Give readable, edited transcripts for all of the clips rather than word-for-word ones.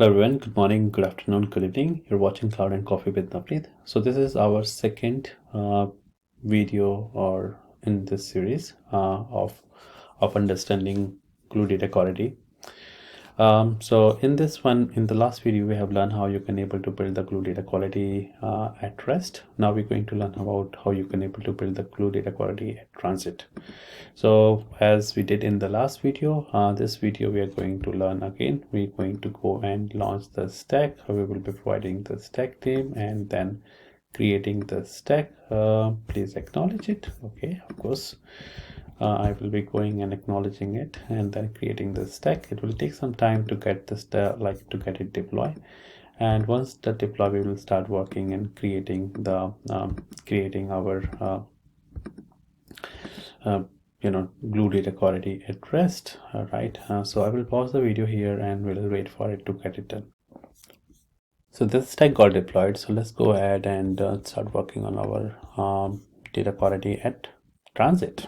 Hello everyone, good morning, good afternoon, good evening. You're watching Cloud and Coffee with Navneet. So this is our second video or in this series of understanding Glue Data Quality. So in this one, in the last video, we have learned how you can able to build the Glue Data Quality at rest. Now we're going to learn about how you can able to build the Glue Data Quality at transit. So as we did in the last video, this video we are going to learn again. We're going to go and launch the stack. We will be providing the stack name and then creating the stack. Please acknowledge it. Okay, of course. I will be going and acknowledging it and then creating the stack. It will take some time to get this to get it deployed. And once the deploy, we will start working and creating the creating our Glue Data Quality at rest. All right, so I will pause the video here and we'll wait for it to get it done. So this stack got deployed, so let's go ahead and start working on our data quality at transit,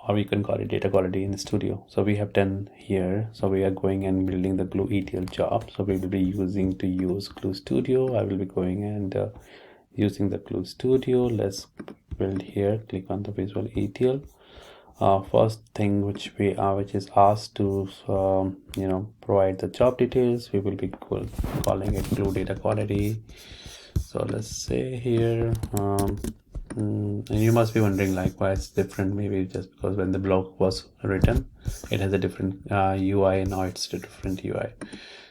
or we can call it data quality in the studio. So we have done here, so we are going and building the Glue ETL job. So we will be using to use Glue Studio. I will be going and using the Glue Studio. Let's build here, click on the visual ETL. First thing which is asked to provide the job details, we will be calling it Glue Data Quality. So let's say here and you must be wondering like why it's different. Maybe just because when the blog was written it has a different UI, and now it's a different UI.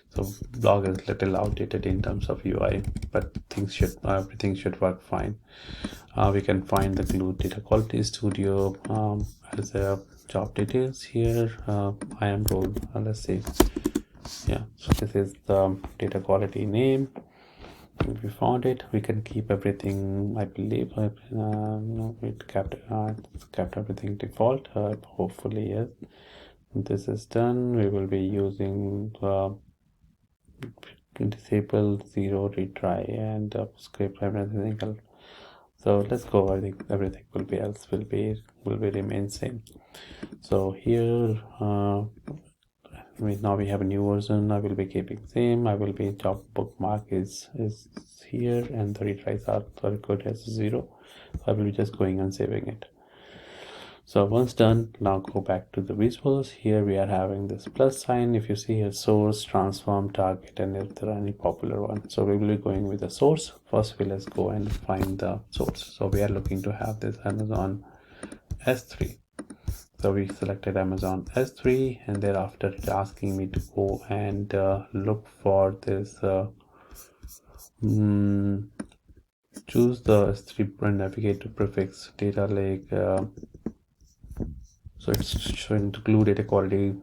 So blog is a little outdated in terms of UI, but everything should work fine. We can find the Glue Data Quality Studio as a job details here. I am role, let's see. Yeah, so this is the data quality name. If we found it, we can keep everything. I believe no, it kept everything default. Hopefully yes. This is done. We will be using disable 0 retry and script everything else. So let's go. I think everything will be remain same. So here now we have a new version. I will be keeping same. I will be job bookmark is here, and the retries are good as 0. So I will be just going and saving it. So once done, now go back to the visuals. Here we are having this plus sign. If you see here, source, transform, target, and if there are any popular ones. So we will be going with the source. First, let's go and find the source. So we are looking to have this Amazon S3. So we selected Amazon S3, and thereafter it's asking me to go and look for this choose the S3 and navigate to prefix data lake. So it's showing the Glue Data Quality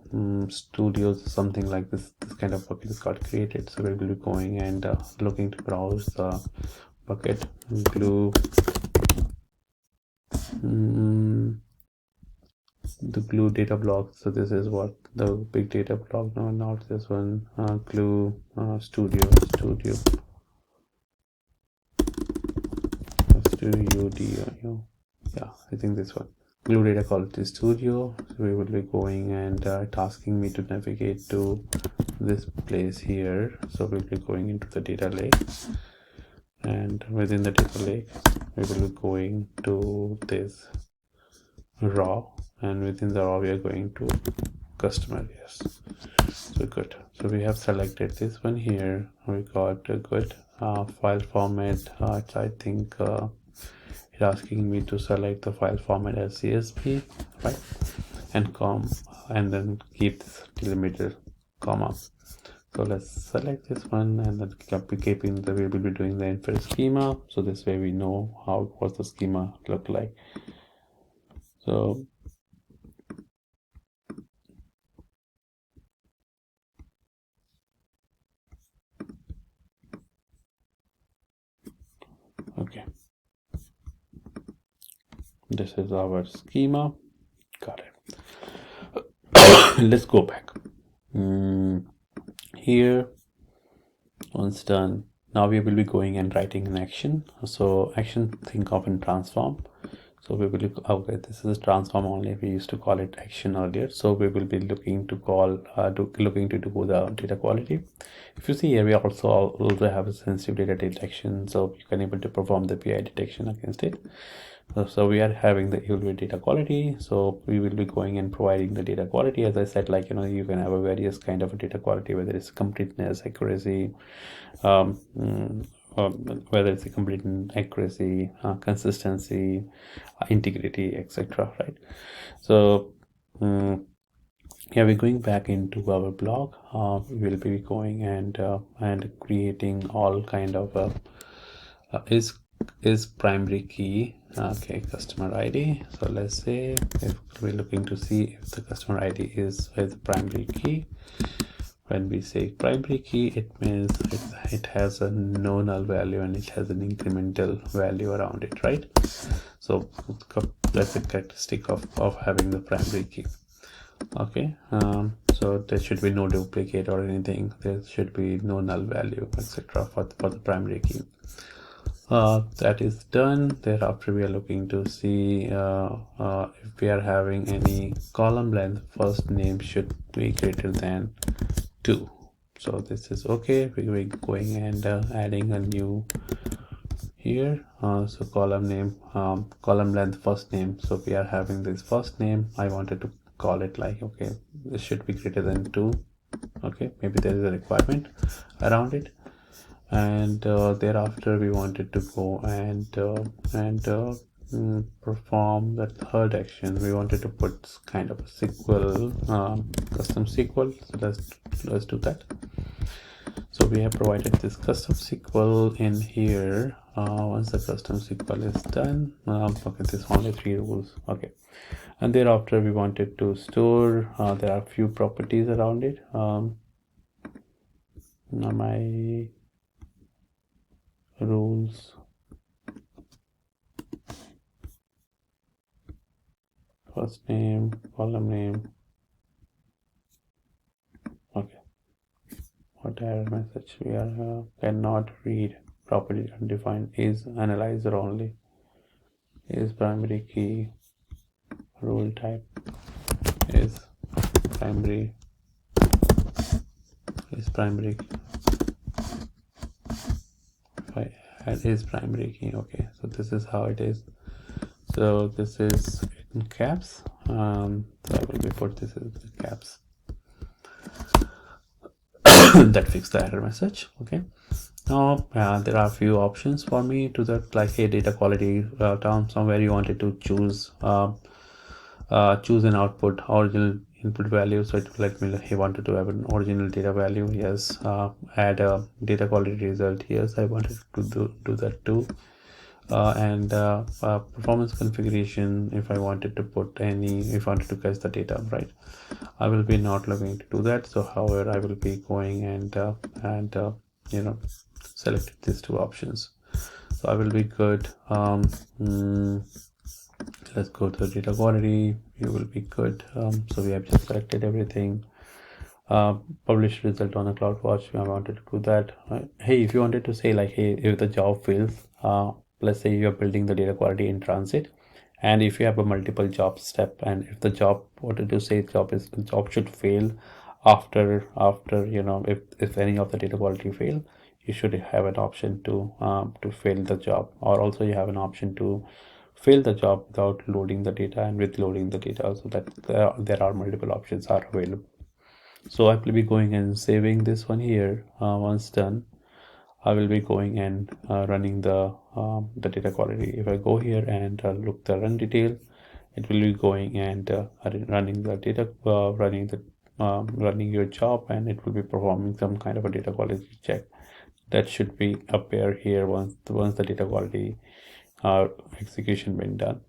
Studios, something like this kind of bucket is got created. So we will be going and looking to browse the bucket Glue the Glue data block. So this is what the big data block. No, not this one. Glue Studio. Yeah, I think this one. Glue Data Quality Studio. So we will be going and asking me to navigate to this place here. So we'll be going into the data lake, and within the data lake we will be going to this raw, and within the raw we are going to customer. Yes, so good. So we have selected this one here. We got a good file format. I think it's asking me to select the file format as CSV, right? And then keep this delimiter comma. So let's select this one, and then keeping the we will be doing the infer schema. So this way we know what the schema look like. So okay, this is our schema. Got it. Let's go back here. Once done, now we will be going and writing an action. So action, think of in transform. So we will look, okay, this is a transform only. We used to call it action earlier. So we will be looking to call, looking to do the data quality. If you see here, we also have a sensitive data detection. So you can able to perform the PI detection against it. So we are having the evaluate data quality. So we will be going and providing the data quality. As I said, like, you can have a various kind of a data quality, whether it's completeness, accuracy, um, mm, whether it's a complete accuracy, consistency, integrity, etc. Right? So yeah, we're going back into our blog. We will be going and creating all kind of is primary key. Okay, customer ID. So let's say if we're looking to see if the customer ID is the primary key. When we say primary key, it means it has a no null value and it has an incremental value around it, right? So that's a characteristic of having the primary key. Okay, so there should be no duplicate or anything. There should be no null value, etc. for the primary key. That is done. Thereafter, we are looking to see if we are having any column length. First name should be greater than 2. So this is okay. We're going and adding a new here. So column name, column length, first name. So we are having this first name. I wanted to call it like, okay, this should be greater than 2. Okay, maybe there is a requirement around it. And thereafter we wanted to go and perform the third action. We wanted to put kind of a SQL, custom SQL. So let's do that. So we have provided this custom SQL in here. Once the custom SQL is done, okay, this only 3 rules. Okay, and thereafter we wanted to store. There are a few properties around it. Now my rules, first name, column name. Okay, what error message? We are cannot read property undefined is analyzer only, is primary key, rule type is primary, is primary, if I add is primary key. Okay, so this is how it is. So this is in caps. So I will be put this is the caps. That fixed the error message. Okay, now there are a few options for me to that, like a data quality term. Somewhere you wanted to choose choose an output original input value. So it will let me, he wanted to have an original data value. Yes. Add a data quality result. Yes, I wanted to do that too. And performance configuration, if I wanted to put any, if I wanted to catch the data, right? I will be not looking to do that. So however, I will be going and selected these 2 options. So I will be good. Let's go to data quality. You will be good. So we have just selected everything. Publish result on a CloudWatch. I wanted to do that. Hey, if you wanted to say like, hey, if the job fails, let's say you're building the data quality in transit, and if you have a multiple job step, and if the job wanted to say job should fail after if any of the data quality fail, you should have an option to fail the job, or also you have an option to fail the job without loading the data and with loading the data, so that there are multiple options are available. So I will be going and saving this one here. Once done, I will be going and running the data quality. If I go here and look the run detail, it will be going and running the data, running your job, and it will be performing some kind of a data quality check. That should be appear here once the data quality execution been done.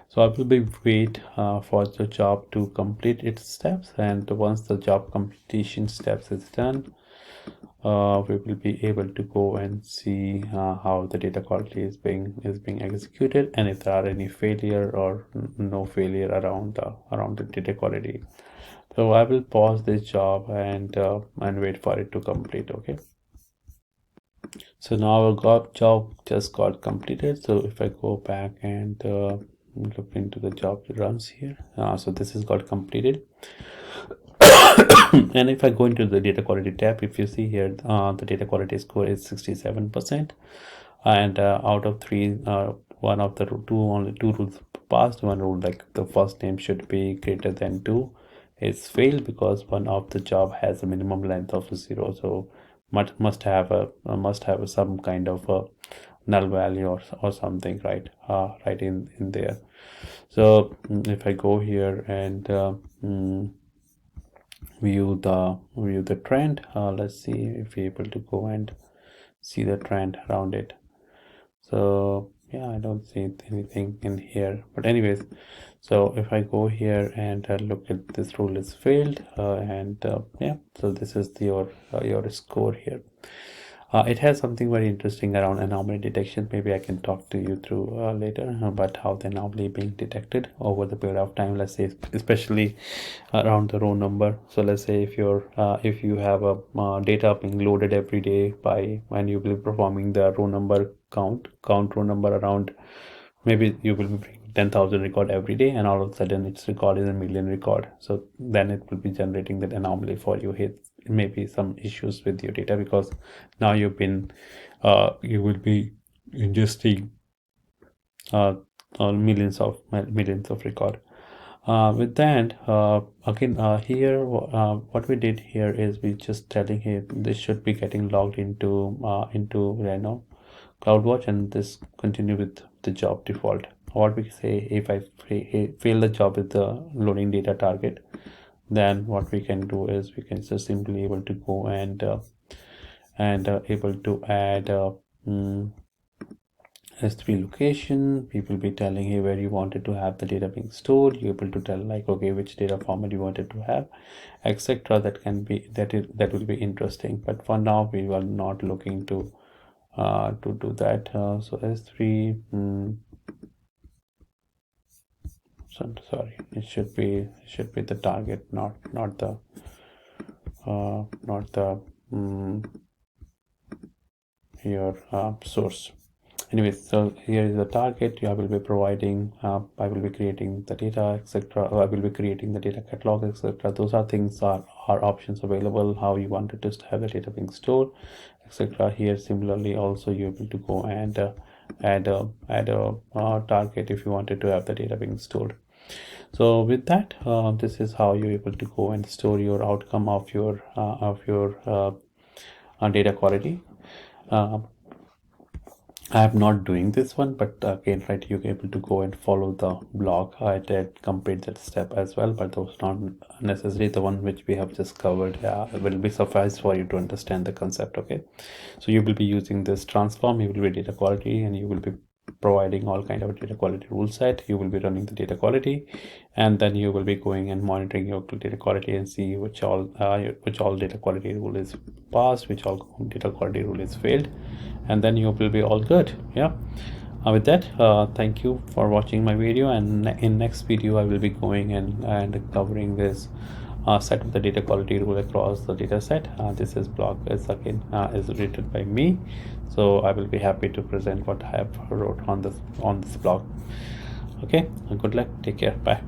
So I will be wait for the job to complete its steps, and once the job completion steps is done, we will be able to go and see how the data quality is being executed, and if there are any failure or no failure around the data quality. So I will pause this job and wait for it to complete. Okay. So now our job just got completed. So if I go back and look into the job runs here. So this is got completed. And if I go into the data quality tab, if you see here, the data quality score is 67%, and out of three, one of the only two rules passed. One rule, like the first name should be greater than 2, is failed because one of the job has a minimum length of 0, so must have some kind of a null value or something, right? Right in there. So if I go here and view the trend, let's see if we're able to go and see the trend around it. So yeah, I don't see anything in here, but anyways, so if I go here and look at this rule is failed, and yeah, so this is your score here. It has something very interesting around anomaly detection. Maybe I can talk to you through later about how the anomaly being detected over the period of time. Let's say, especially around the row number. So let's say if you have a data being loaded every day by when you will be performing the row number count row number around, maybe you will be bringing 10,000 record every day, and all of a sudden its record is a million record. So then it will be generating that anomaly for you. It may be some issues with your data because now you will be ingesting millions of record. With that, again, here what we did here is we just telling here this should be getting logged into CloudWatch, and this continue with the job default. What we say, if I fail the job with the loading data target, then what we can do is we can just simply able to go and able to add S3 location. We will be telling here where you wanted to have the data being stored. You're able to tell like, okay, which data format you wanted to have, etc. That will be interesting, but for now we are not looking to do that. So S3, sorry, it should be the target, not the your source. Anyways, so here is the target. I will be providing, I will be creating the data, etc. I will be creating the data catalog, etc. Those are things are options available, how you wanted to have the data being stored, etc. Here similarly also you're able to go and add a target if you wanted to have the data being stored. So with that, this is how you're able to go and store your outcome of your data quality. I am not doing this one, but again, right, you're able to go and follow the blog. I did complete that step as well, but those not necessarily the one which we have just covered. Will be suffice for you to understand the concept. Okay, so you will be using this transform, you will be data quality, and you will be providing all kind of data quality rule set. You will be running the data quality, and then you will be going and monitoring your data quality and see which all data quality rule is passed, which all data quality rule is failed, and then you will be all good. Yeah, with that, thank you for watching my video, and in next video I will be going and covering this set of the data quality rule across the data set. This is blog is again is written by me, so I will be happy to present what I have wrote on this blog. Okay, good luck, take care, bye.